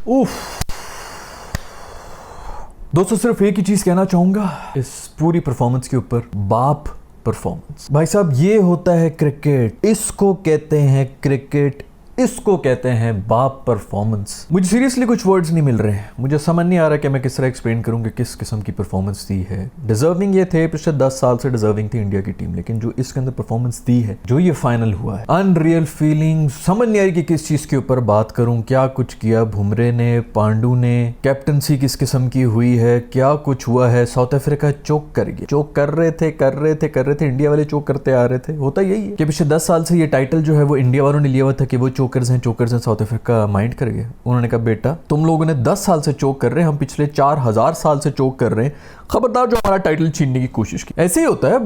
उफ। दोस्तों सिर्फ एक ही चीज कहना चाहूंगा इस पूरी परफॉर्मेंस के ऊपर, बाप परफॉर्मेंस। भाई साहब ये होता है क्रिकेट, इसको कहते हैं क्रिकेट, इसको कहते हैं बाप परफॉर्मेंस। मुझे सीरियसली कुछ वर्ड्स नहीं मिल रहे हैं, मुझे समझ नहीं आ रहा कि मैं किस तरह एक्सप्लेन करूं कि किस किस्म की परफॉर्मेंस दी है। डिजर्विंग ये थे, पिछले 10 साल से डिजर्विंग थी इंडिया की टीम, लेकिन जो इसके अंदर परफॉर्मेंस दी है, जो ये फाइनल हुआ है, अनरियल फीलिंग। समझ नहीं आ रही कि किस चीज के ऊपर बात करूं। क्या कुछ किया बुमराह ने, पांडू ने, कैप्टनसी किस किस्म की हुई है, क्या कुछ हुआ है। साउथ अफ्रीका चोक कर गया, चोक कर रहे थे, इंडिया वाले चोक करते आ रहे थे। होता यही है कि पिछले 10 साल से ये टाइटल जो है वो इंडिया वालों ने लिया हुआ था कि वो चोकर्स हैं। साउथ अफ्रीका माइंड कर गया, उन्होंने कहा बेटा तुम लोगों ने 10 साल से चोक कर रहे हैं, हम पिछले 4000 साल से चोक कर रहे हैं, खबरदार जो हमारा टाइटल छीनने की कोशिश की। ऐसे ही होता है।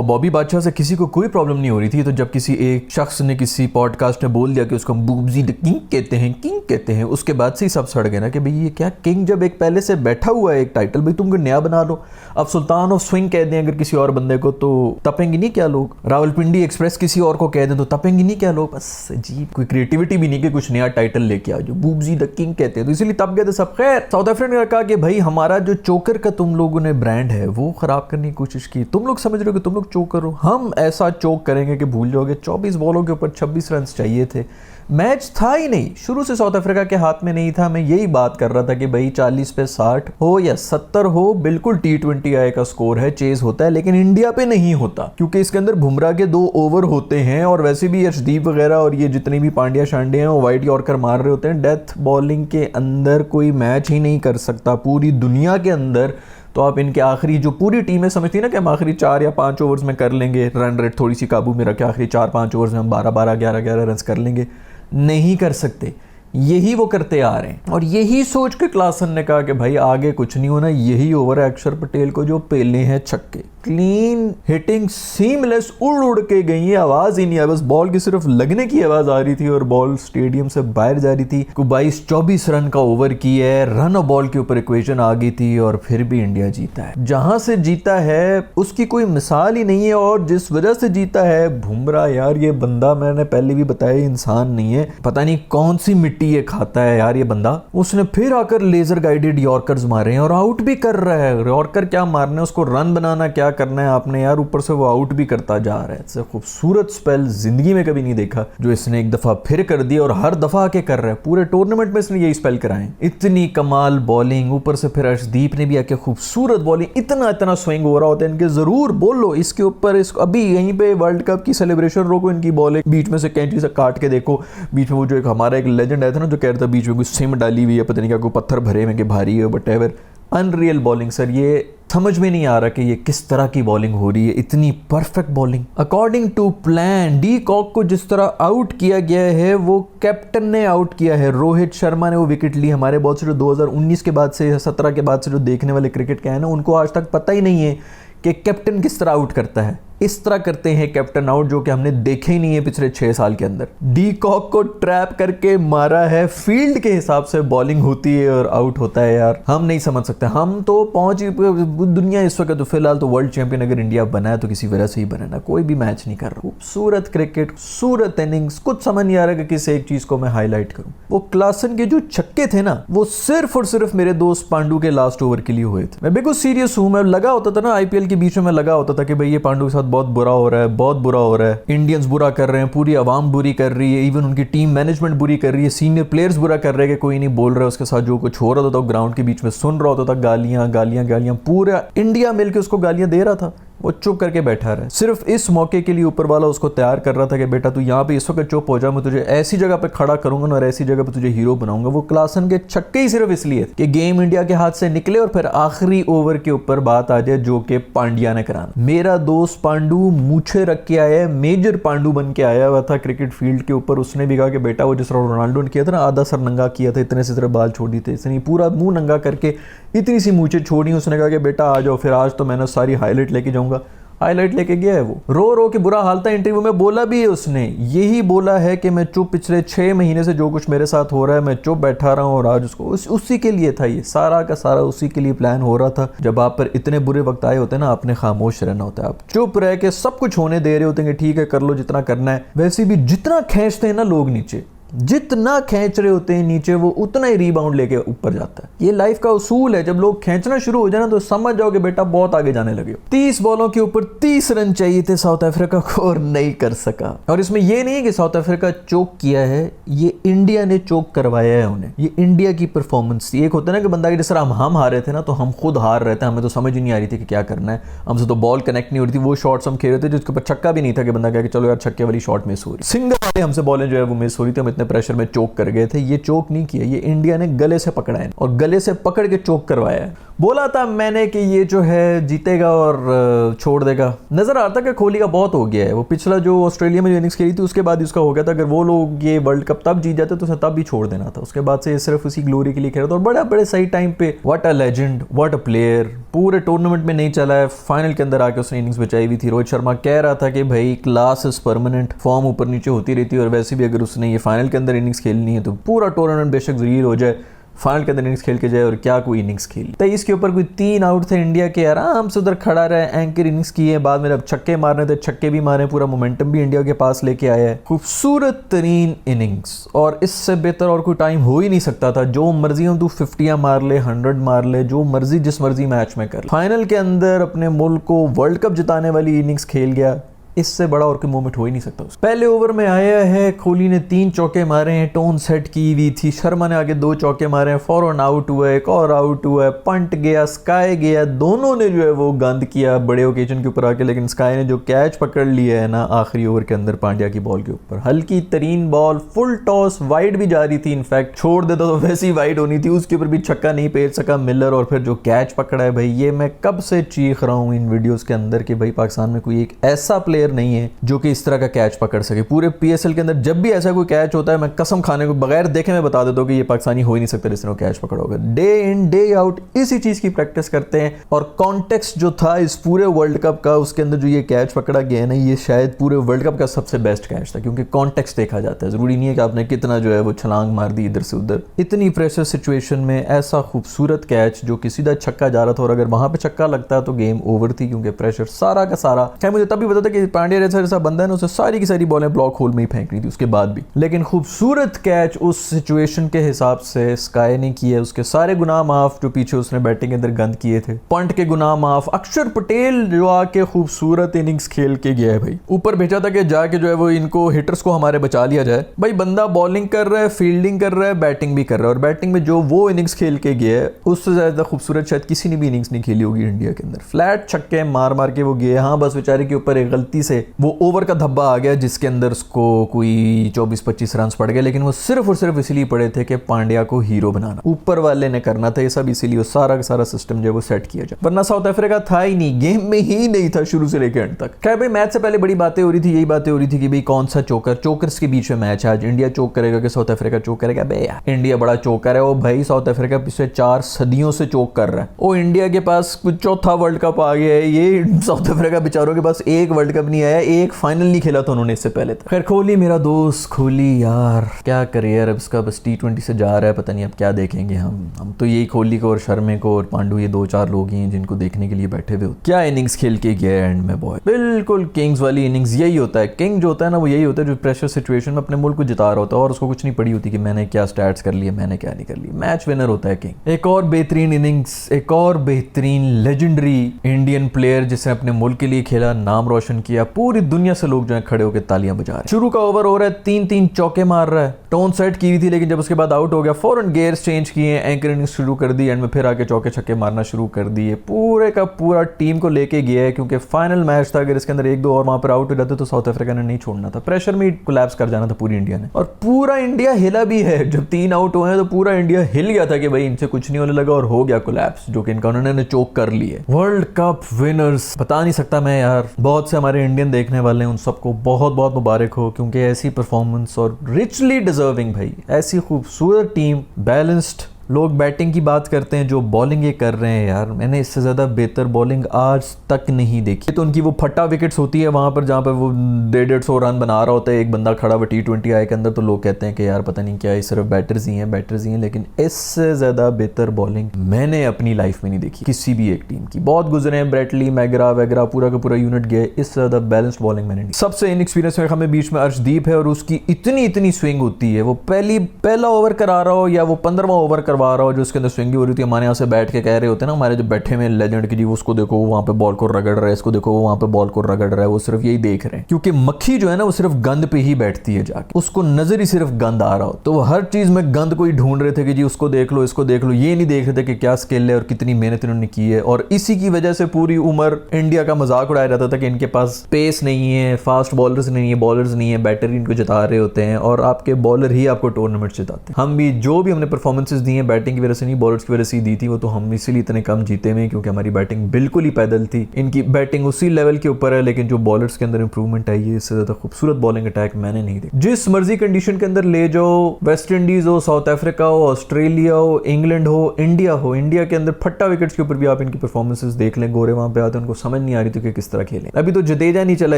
बॉबी बादशाह से किसी को कोई प्रॉब्लम नहीं हो रही थी, तो जब किसी एक शख्स ने किसी पॉडकास्ट में बोल दिया कि उसको बूबजी द किंग कहते हैं, उसके बाद से ही सब सड़ गए ना कि भाई ये क्या किंग, जब एक पहले से बैठा हुआ है एक टाइटल, भाई तुम नया बना लो। अब सुल्तान ऑफ स्विंग कह दें अगर किसी और बंदे को तो तपेंगे नहीं क्या लोग? रावलपिंडी एक्सप्रेस किसी और को कह दें तो तपेंगे नहीं क्या लोग? बस अजीब, कोई क्रिएटिविटी भी नहीं कि कुछ नया टाइटल लेके आ जो बूबजी द किंग कहते हैं, तो इसलिए तब गए थे सब। खैर, साउथ अफ्रीका ने कहा कि भाई हमारा जो चोकर का तुम लोगों ने ब्रांड है वो खराब करने की कोशिश की, तुम लोग समझ रहे हो कि तुम लोग चोकर हो, हम ऐसा चोक करेंगे कि भूल जाओगे। 24 बॉलों के ऊपर 26 रन चाहिए थे, मैच था ही नहीं, शुरू से साउथ अफ्रीका के हाथ में नहीं था। मैं यही बात कर रहा था कि भाई 40 पे 60 हो या 70 हो, बिल्कुल T20 आई का स्कोर है, चेज होता है, लेकिन इंडिया पे नहीं होता क्योंकि इसके अंदर बुमराह के 2 ओवर होते हैं और वैसे भी अर्शदीप वगैरह और ये जितने भी पांड्या शांडे हैं वो वाइड यॉर्कर मार रहे होते हैं। डेथ बॉलिंग के अंदर कोई मैच ही नहीं कर सकता पूरी दुनिया के अंदर। तो आप इनके आखिरी जो पूरी टीमें समझती है ना कि हम आखिरी 4 या 5 ओवर्स में कर लेंगे, रन रेट थोड़ी सी काबू में रखे, आखिरी 4-5 ओवर्स में हम 12-12, 11-11 रन कर लेंगे, नहीं कर सकते। यही वो करते आ रहे हैं और यही सोच के क्लासन ने कहा कि भाई आगे कुछ नहीं होना, यही ओवर है अक्षर पटेल को जो पेले हैं छक्के, क्लीन हिटिंग, सीमलेस, उड़ के गई है, आवाज ही नहीं आई, बस बॉल की सिर्फ लगने की आवाज आ रही थी और बॉल स्टेडियम से बाहर जा रही थी। 22-24 रन का ओवर किया है, रन और बॉल के ऊपर इक्वेशन आ गई थी और फिर भी इंडिया जीता है। जहां से जीता है उसकी कोई मिसाल ही नहीं है और जिस वजह से जीता है बुमराह, यार ये बंदा मैंने पहले भी बताया इंसान नहीं है, पता नहीं कौन सी मिट्टी ये खाता है यार ये बंदा। उसने फिर आकर लेजर गाइडेड यॉर्कर्स मारे हैं और आउट भी कर रहा है। यॉर्कर क्या मारना है, उसको रन बनाना क्या करना है आपने यार, ऊपर से वो आउट भी करता जा रहा है। ऐसा खूबसूरत स्पेल जिंदगी में कभी नहीं देखा जो इसने एक दफा फिर कर दिया और हर दफा आके कर रहा है। पूरे टूर्नामेंट में इसने यही स्पेल कराए, इतनी कमाल बॉलिंग, ऊपर से फिर अर्शदीप ने भी आके खूबसूरत बॉलिंग, इतना स्विंग हो रहा होता है इनके। जरूर बोलो इसके ऊपर, इसको अभी यहीं पे वर्ल्ड कप की सेलिब्रेशन रोको, इनकी बॉलिंग बीच में से कैंची से काट के देखो, बीच में वो जो एक हमारा एक लेजेंड आया था ना जो कह रहा था बीच में कोई सिम डाली हुई है, पता नहीं क्या कोई पत्थर भरे में कि भारी है, but ever unreal bowling sir. ये समझ में नहीं आ रहा कि ये किस तरह की बॉलिंग हो रही है, इतनी perfect bowling according to plan. De Kock को जिस तरह आउट किया गया है वो कैप्टन ने आउट किया है। रोहित शर्मा ने वो विकेट ली। हमारे बहुत से जो 2019 के बाद से 17 के बाद से जो देखने वाले क्रिकेट के हैं ना, उनको आज तक पता ही नहीं है कि कैप्टन किस तरह आउट करता है। इस तरह करते हैं कैप्टन आउट, जो कि हमने देखे ही नहीं है पिछले 6 साल के अंदर। डी कॉक को ट्रैप करके मारा है, फील्ड के हिसाब से बॉलिंग होती है और आउट होता है यार, हम नहीं समझ सकते। हम तो पहुंच दुनिया इस वक्त तो फिलहाल तो वर्ल्ड चैंपियन अगर इंडिया बना है तो किसी वजह से ही बना ना, कोई भी मैच नहीं कर रहा। खूबसूरत क्रिकेट, खूबसूरत इनिंग्स, कुछ समझ नहीं आ रहा कि किस एक चीज को मैं हाईलाइट करूं। वो क्लासन के जो छक्के थे ना, वो सिर्फ और सिर्फ मेरे दोस्त पांडू के लास्ट ओवर के लिए हुए थे। मैं बिल्कुल सीरियस हूं, मैं लगा होता था ना आईपीएल के बीच में, मैं लगा होता था कि भाई ये पांडू के साथ बहुत बुरा हो रहा है, बहुत बुरा हो रहा है, इंडियंस बुरा कर रहे हैं, पूरी आवाम बुरी कर रही है, इवन उनकी टीम मैनेजमेंट बुरी कर रही है, सीनियर प्लेयर्स बुरा कर रहे हैं कि कोई नहीं बोल रहा है उसके साथ। जो कुछ हो रहा था ग्राउंड के बीच में सुन रहा होता था, गालियां, पूरा इंडिया मिलकर उसको गालियां दे रहा था। वो चुप करके बैठा रहा। सिर्फ इस मौके के लिए ऊपर वाला उसको तैयार कर रहा था कि बेटा तू यहाँ पे इस वक्त चुप हो जा, मैं तुझे ऐसी जगह पे खड़ा करूंगा और ऐसी जगह पे तुझे हीरो बनाऊंगा। वो क्लासन के छक्के ही सिर्फ इसलिए कि गेम इंडिया के हाथ से निकले और फिर आखिरी ओवर के ऊपर बात आ जाए जो कि पांड्या ने कराना। मेरा दोस्त पांडू मूछे रख के आया, मेजर पांडू बन के आया हुआ था क्रिकेट फील्ड के ऊपर। उसने भी कहा कि बेटा वो जिस तरह रोनाल्डो ने किया था ना, आधा सर नंगा किया था, इतने से तरह बाल छोड़ दी थे, इसने पूरा मुंह नंगा करके इतनी सी मूछे छोड़ी। उसने कहा कि बेटा आ जाओ, फिर आज तो मैंने सारी हाईलाइट लेके जाऊंगा। हाईलाइट लेके गया है, वो रो के बुरा हाल था। इंटरव्यू में बोला भी है उसने, यही बोला है कि मैं चुप, पिछले 6 महीने से जो कुछ मेरे साथ हो रहा है मैं चुप बैठा रहा हूँ और आज उसको उसी के लिए था, ये सारा का सारा उसी के लिए प्लान हो रहा था। जब आप पर इतने बुरे वक्त आए होते हैं ना, आपने खामोश रहना होता है, आप चुप रह के सब कुछ होने दे रहे होते हैं कि ठीक है कर लो जितना करना है। वैसे भी जितना खींचते हैं ना लोग नीचे, जितना खींच रहे होते हैं नीचे वो उतना ही रिबाउंड लेके ऊपर जाता है। ये लाइफ का उसूल है, जब लोग खींचना शुरू हो जाए ना तो समझ जाओगे बेटा बहुत आगे जाने लगे हो। 30 बॉलों के ऊपर 30 रन चाहिए थे साउथ अफ्रीका को और नहीं कर सका। और इसमें ये नहीं है कि साउथ अफ्रीका चोक किया है, ये इंडिया ने चोक करवाया है उन्हें। ये इंडिया की परफॉर्मेंस थी। एक होता है ना कि बंदा की जिस तरह हम हार रहे थे ना, तो हम खुद हार रहे थे, हमें तो समझ ही नहीं आ रही थी कि क्या करना है, हमसे तो बॉल कनेक्ट नहीं हो रही थी। वो शॉट्स हम खेल रहे थे जिसके ऊपर छक्का भी नहीं था कि बंदा कहे कि चलो यार छक्के वाली शॉट मिस हो रही, सिंगल वाले हमसे बॉलें जो है वो मिस हो रही थी, हम इतने प्रेशर में चोक कर गए थे। ये चोक नहीं किया, ये इंडिया ने गले से पकड़ा है और गले से पकड़ के चोक करवाया है। बोला था मैंने कि ये जो है जीतेगा और छोड़ देगा। नजर आता था कि कोहली का बहुत हो गया है। वो पिछला जो ऑस्ट्रेलिया में इनिंग्स खेली थी उसके बाद उसका हो गया था। अगर वो लोग ये वर्ल्ड कप तब जीत जाते तो उसे तब भी छोड़ देना था। उसके बाद से सिर्फ उसी ग्लोरी के लिए खेला था और बड़ा बड़े सही टाइम पे। What a legend, what a player. पूरे टूर्नामेंट में नहीं चला है, फाइनल के अंदर आके उसने इनिंग्स बचाई हुई थी। रोहित शर्मा कह रहा था कि भाई क्लास इज परमानेंट, फॉर्म ऊपर नीचे होती रहती है और वैसे भी अगर उसने ये फाइनल के अंदर इनिंग्स खेलनी है तो पूरा टूर्नामेंट बेशक ज़लील हो जाए, फाइनल के अंदर इनिंग्स खेल के जाए। और क्या कोई इनिंग्स खेली। 23 के ऊपर कोई 3 आउट थे इंडिया के, आराम से उधर खड़ा रहे, एंकर इनिंग्स किए, बाद में अब छक्के मारने थे, छक्के भी मारे, पूरा मोमेंटम भी इंडिया के पास लेके आया है। खूबसूरत तरीन इनिंग्स और इससे बेहतर और कोई टाइम हो ही नहीं सकता था। जो मर्जी हम तू 50 मार ले, 100 मार ले, जो मर्जी जिस मर्जी मैच में कर। फाइनल के अंदर अपने मुल्क को वर्ल्ड कप जिताने वाली इनिंग्स खेल गया। इससे बड़ा और कोई मोमेंट हो ही नहीं सकता। पहले ओवर में आया है, कोहली ने 3 चौके मारे हैं, टोन सेट की हुई थी, शर्मा ने आगे 2 चौके मारे हैं, फॉरन आउट हुआ है, एक और आउट हुआ है, पंट गया, स्काई गया, दोनों ने जो है वो गंद किया बड़े ओकेजन के ऊपर आके। लेकिन स्काई ने जो कैच पकड़ लिया है ना आखिरी ओवर के अंदर पांड्या की बॉल के ऊपर, हल्की तरीन बॉल, फुल टॉस, वाइड भी जा रही थी, इनफैक्ट छोड़ देता तो वैसे ही वाइड होनी थी, उसके ऊपर भी छक्का नहीं फेर सका मिलर। और फिर जो कैच पकड़ा है भाई, ये मैं कब से चीख रहा हूँ इन वीडियोस के अंदर कि भाई पाकिस्तान में कोई एक ऐसा प्लेयर नहीं है जो कि इस तरह का कैच पकड़ सके। पूरे पीएसएल के अंदर जब भी ऐसा कोई कैच होता है, मैं कसम खाने को बगैर देखे मैं बता देता हूँ कि ये पाकिस्तानी हो ही नहीं सकता जिस तरह कैच पकड़ा होगा। डे इन डे आउट इसी चीज की प्रैक्टिस करते हैं। और कॉन्टेक्स्ट जो था इस पूरे वर्ल्ड कप का, उसके अंदर जो ये कैच पकड़ा गया है ना, ये शायद पूरे वर्ल्ड कप का सबसे बेस्ट कैच था, क्योंकि कॉन्टेक्स्ट देखा जाता है। जरूरी नहीं है कि आपने कितना जो है वो छलांग मार दी इधर से उधर। इतनी प्रेशर सिचुएशन में ऐसा खूबसूरत कैच जो कि सीधा छक्का जा रहा था, और अगर वहां पे छक्का लगता तो गेम ओवर थी, क्योंकि प्रेशर सारा का सारा। खैर मुझे तब भी पता था कि पांड्या जैसा बंदा है ना, उसे सारी की सारी बॉलें ब्लॉक होल में ही फेंकनी थी उसके बाद भी। लेकिन खूबसूरत कैच उस सिचुएशन के हिसाब से स्काई ने किया। उसके सारे गुनाह माफ जो पीछे उसने बैटिंग के अंदर गंद किए थे, पंट के गुनाह माफ। अक्षर पटेल जो आके खूबसूरत इनिंग्स खेल के गया है भाई। ऊपर भेजा था कि जाके जो है वो इनको हिटर्स को हमारे बचा लिया जाए। भाई बंदा बॉलिंग कर रहा है, फील्डिंग कर रहा है, बैटिंग भी कर रहा है। और बैटिंग में जो वो इनिंग्स खेल के गया है उससे ज्यादा खूबसूरत शायद किसी ने भी इनिंग्स नहीं खेली होगी इंडिया के अंदर। फ्लैट छक्के मार मार के वो गए। हाँ बस बेचारे के ऊपर एक गलती से वो ओवर का धब्बा आ गया जिसके अंदर उसको कोई 24-25 रन पड़ गए। लेकिन वो सिर्फ और सिर्फ इसलिए पड़े थे कि पांड्या को हीरो बनाना, ऊपर वाले ने करना था ये सब, इसीलिए वो सारा का सारा सिस्टम जो है वो सेट किया जाए। वरना साउथ अफ्रीका था ही नहीं, गेम में ही नहीं था शुरू से लेकर एंड तक। खैर भाई मैच से पहले बड़ी बातें हो रही थी, यही बातें हो रही थी कि भाई कौन सा चोकर, चोकर्स के बीच में मैच है आज, इंडिया चोक करेगा कि साउथ अफ्रीका चोक करेगा। बे यार इंडिया बड़ा चोकर है। वो भाई साउथ अफ्रीका पिछले 4 सदियों से चोक कर रहा है। वो इंडिया के पास कुछ चौथा वर्ल्ड कप आ गया है, ये साउथ अफ्रीका बेचारों के पास एक वर्ल्ड कप नहीं आया, एक फाइनल नहीं खेला था उन्होंने इससे पहले। खैर कोहली मेरा दोस्त, कोहली यार क्या करे यार, अब इसका बस T20 से जा रहा है, पता नहीं अब क्या देखेंगे हम तो यही कोहली को और शर्मे को और पांडू, ये 2-4 लोग ही हैं जिनको देखने के लिए बैठे हुए। क्या इनिंग्स खेल के गया एंड में बॉय, बिल्कुल किंग्स वाली इनिंग्स। यही होता है किंग जो होता है ना, वो यही होता है जो प्रेशर सिचुएशन में अपने मुल्क को जिता रहा होता है और उसको कुछ नहीं पड़ी होती कि मैंने क्या स्टैट्स कर लिए, मैंने क्या नहीं कर लिया। मैच विनर होता है किंग। एक और बेहतरीन इनिंग्स, एक और बेहतरीन लेजेंडरी इंडियन प्लेयर जिसने अपने मुल्क के लिए खेला, नाम रोशन किया, पूरी दुनिया से लोग जो है खड़े होकर तालियां बजा रहे हैं। शुरू का ओवर हो रहा है, 3-3 चौके मार रहा है, टोन सेट की हुई थी, लेकिन जब उसके बाद आउट हो गया फौरन गियर्स चेंज किए, एंकर इनिंग्स शुरू कर दी, एंड में फिर आके चौके छक्के मारना शुरू कर दिए। पूरे का पूरा टीम को लेके गया है, क्योंकि फाइनल मैच था। अगर इसके अंदर 1-2 और वहां पर आउट हो जाते तो साउथ अफ्रीका ने नहीं छोड़ना था, प्रेशर में कोलैप्स कर जाना था पूरी इंडिया ने। और पूरा इंडिया हिला भी है, जब 3 आउट हुए हैं तो पूरा इंडिया हिल गया था कि भाई इनसे कुछ नहीं होने लगा, और हो गया कोलैप्स, जो कि इनका उन्होंने चोक कर लिए। वर्ल्ड कप विनर्स बता नहीं सकता मैं यार, बहुत से हमारे इंडियन देखने वाले हैं, उन सबको बहुत बहुत मुबारक हो, क्योंकि ऐसी परफॉर्मेंस और रिचली डिजर्विंग भाई, ऐसी खूबसूरत टीम, बैलेंस्ड लोग बैटिंग की बात करते हैं, जो बॉलिंग ये कर रहे हैं यार, मैंने इससे ज़्यादा बेहतर बॉलिंग आज तक नहीं देखी। तो उनकी वो फट्टा विकेट्स होती है वहाँ पर जहाँ पर वो 150-150 रन बना रहा होता है एक बंदा खड़ा हुआ T20 आई के अंदर, तो लोग कहते हैं कि यार पता नहीं क्या है, सिर्फ बैटर्स ही हैं, लेकिन इससे ज़्यादा बेहतर बॉलिंग मैंने अपनी लाइफ में नहीं देखी किसी भी एक टीम की। बहुत गुजरे हैं, ब्रेटली, मैगरा वगैरह, पूरा का पूरा यूनिट गए, इससे ज़्यादा बैलेंस्ड बॉलिंग मैंने नहीं। सबसे इनएक्सपीरियंस में हमें बीच में अर्शदीप है और उसकी इतनी स्विंग होती है, वो पहला ओवर करा रहा हो या वो 15वां ओवर करवा रहा हो, जो उसके अंदर स्विंग हो रही थी, हमारे यहाँ से बैठ के कह रहे होते हैं ना हमारे जो बैठे में लेजेंड की, जी उसको देखो वो वहाँ पे बॉल को रगड़ रहा है, इसको देखो वो वहाँ पे बॉल को रगड़ रहा है, वो सिर्फ यही देख रहे हैं, क्योंकि मक्खी जो है ना वो सिर्फ गंद पे ही बैठती है जाके, उसको नजर ही सिर्फ गंद आ रहा हो, तो वो हर चीज में गंद को ही ढूंढ रहे थे कि जी उसको देख लो, इसको देख लो, ये नहीं देख रहे थे कि क्या स्किल है और कितनी मेहनत इन्होंने की है। और इसी की वजह से पूरी उम्र इंडिया का मजाक उड़ाया जाता था कि इनके पास पेस नहीं है, फास्ट बॉलर्स नहीं है, बॉलर्स नहीं है, बैटर इनको जिता रहे होते हैं, और आपके बॉलर ही आपको टूर्नामेंट जिताते हैं। हम भी जो भी हमने परफॉर्मेंसेस दी हैं बैटिंग की वजह से नहीं, बॉलर्स की वजह से ही दी थी, वो तो हम इसीलिए इतने कम जीते हुए क्योंकि हमारी बैटिंग बिल्कुल ही पैदल थी। इनकी बैटिंग उसी लेवल के ऊपर है, लेकिन जो बॉलर्स के अंदर इंप्रूवमेंट आई है, इससे ज्यादा खूबसूरत बॉलिंग अटैक मैंने नहीं देखा। जिस मर्जी कंडीशन के अंदर ले जाओ, वेस्ट इंडीज हो, साउथ अफ्रीका हो, ऑस्ट्रेलिया हो, इंग्लैंड हो, इंडिया के अंदर फट्टा विकेट्स के ऊपर भी आप इनकी परफॉर्मेंसेस देख लें, गोरे वहां पे आते हैं, उनको समझ नहीं आ रही थी कि किस तरह खेलें। अभी तो जडेजा नहीं चला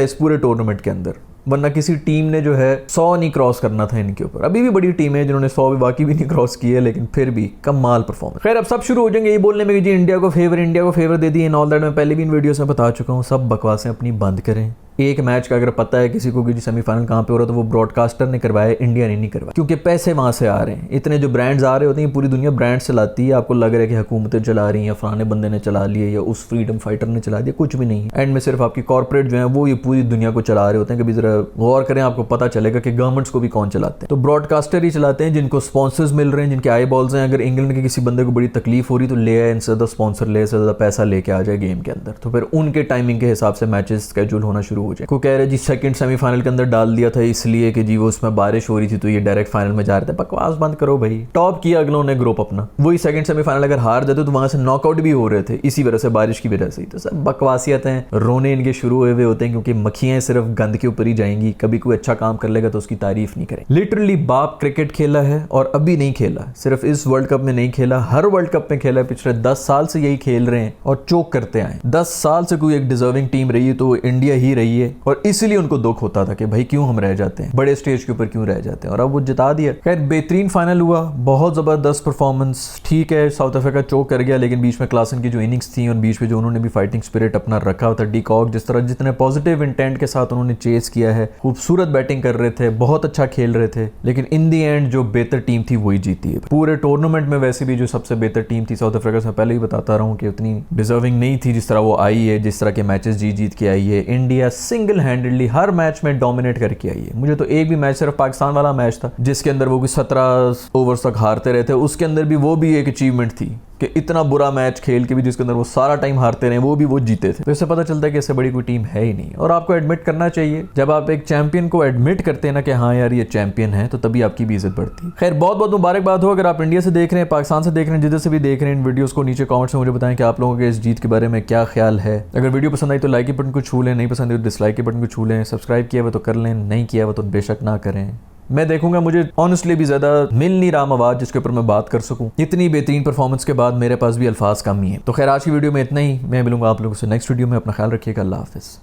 इस पूरे टूर्नामेंट के अंदर, वरना किसी टीम ने जो है 100 नहीं क्रॉस करना था इनके ऊपर। अभी भी बड़ी टीम है जिन्होंने 100 बाकी भी नहीं क्रॉस किए, लेकिन फिर भी कमाल परफॉर्मेंस। खैर अब सब शुरू हो जाएंगे ये बोलने में कि जी इंडिया को favour they the in all that. मैं पहले भी इन वीडियोस में बता चुका हूँ, सब बकवासें अपनी बंद करें। एक मैच का अगर पता है किसी को कि सेमीफाइनल कहाँ पे हो रहा है, तो वो ब्रॉडकास्टर ने करवाया, इंडिया ने नहीं करवाया, क्योंकि पैसे वहां से आ रहे हैं। इतने जो ब्रांड्स आ रहे होते हैं, पूरी दुनिया ब्रांड्स चलाती है, आपको लग रहा है कि हुकूमतें चला रही हैं, फलाने बंदे ने चला लिए या उस फ्रीडम फाइटर ने चला दिया, कुछ भी नहीं है। एंड में सिर्फ आपकी कॉर्पोरेट जो है वो ये पूरी दुनिया को चला रहे होते हैं। कभी जरा गौर करें, आपको पता चलेगा कि गवर्नमेंट्स को भी कौन चलाते हैं। तो ब्रॉडकास्टर ही चलाते हैं जिनको स्पॉन्सर्स मिल रहे हैं, जिनके आई बॉल्स हैं। अगर इंग्लैंड के किसी बंदे को बड़ी तकलीफ हो रही तो ले आए, इनसे ज़्यादा स्पॉन्सर ले, इससे ज़्यादा पैसा लेके आ जाए गेम के अंदर, तो फिर उनके टाइमिंग के हिसाब से मैचेस स्केड्यूल होना शुरू हो जाए। को कह रहे जी सेकंड सेमीफाइनल के अंदर डाल दिया था इसलिए कि जी वो उसमें बारिश हो रही थी तो ये डायरेक्ट फाइनल में जा रहे थे। बकवास बंद करो भाई, टॉप किया अगलों ने ग्रुप अपना, वही सेकंड सेमीफाइनल अगर हार जाते तो वहां से नॉकआउट भी हो रहे थे इसी वजह से, बारिश की वजह से ही। तो सब बकवासियत हैं, रोने इनके शुरू हुए हुए होते हैं, क्योंकि मक्खियां सिर्फ गंद के ऊपर ही जाएंगी। कभी कोई अच्छा काम कर लेगा तो उसकी तारीफ नहीं करें। लिटरली बाप क्रिकेट खेला है और अभी नहीं खेला, सिर्फ इस वर्ल्ड कप में नहीं खेला, हर वर्ल्ड कप में खेला है। पिछले 10 साल से यही खेल रहे हैं और चोक करते आए। 10 साल से कोई एक डिजर्विंग टीम रही है तो इंडिया ही रही है, और इसीलिए उनको दुख होता था कि भाई क्यों हम रह जाते हैं, बड़े स्टेज के ऊपर क्यों रह जाते हैं, और अब वो जिता दिया। खैर बेहतरीन फाइनल हुआ, बहुत जबरदस्त परफॉर्मेंस। ठीक है साउथ अफ्रीका चोक कर गया, लेकिन बीच में क्लासन की जो इनिंग्स थी और बीच में जो उन्होंने भी फाइटिंग स्पिरिट अपना रखा था, डी कॉक जिस तरह जितने पॉजिटिव इंटेंट के साथ उन्होंने चेस किया है, खूबसूरत बैटिंग कर रहे थे, बहुत अच्छा खेल रहे थे, लेकिन इन दी एंड जो बेहतर टीम थी वही जीती है पूरे टूर्नामेंट में। वैसे भी जो सबसे बेहतर टीम थी साउथ अफ्रीका से, पहले ही बताता रहा हूँ कि उतनी डिजर्विंग नहीं थी जिस तरह वो आई है, जिस तरह के मैचेस जीत के आई है। इंडिया सिंगल हैंडेडली हर मैच में डोमिनेट करके आई है। मुझे तो एक भी मैच, सिर्फ पाकिस्तान वाला मैच था जिसके अंदर वो 17 ओवर्स तक हारते रहते, उसके अंदर भी वो भी एक अचीवमेंट थी कि इतना बुरा मैच खेल के भी जिसके अंदर वो सारा टाइम हारते रहे, वो भी वो जीते थे। तो इससे पता चलता है कि इससे बड़ी कोई टीम है ही नहीं। और आपको एडमिट करना चाहिए, जब आप एक चैंपियन को एडमिट करते हैं ना कि हाँ यार ये चैंपियन है, तो तभी आपकी भी इज्जत बढ़ती है। खैर बहुत बहुत मुबारकबाद हो अगर आप इंडिया से देख रहे हैं, पाकिस्तान से देख रहे हैं, जिधर से भी देख रहे हैं। इन वीडियोस को नीचे कमेंट्स में मुझे बताएं कि आप लोगों के इस जीत के बारे में क्या ख्याल है। अगर वीडियो पसंद आई तो लाइक के बटन को छू लें, नहीं पसंद आई तो डिसलाइक के बटन को छू लें। सब्सक्राइब किया हुआ तो कर लें, नहीं किया हुआ तो बेशक ना करें। मैं देखूंगा, मुझे ऑनेस्टली भी ज्यादा मिल नहीं रहा मवाद जिसके ऊपर मैं बात कर सकूं। इतनी बेहतरीन परफॉर्मेंस के बाद मेरे पास भी अल्फाज कम ही है। तो खैर आज की वीडियो में इतना ही, मैं मिलूंगा आप लोगों से नेक्स्ट वीडियो में। अपना ख्याल रखिएगा, अल्लाह हाफिज।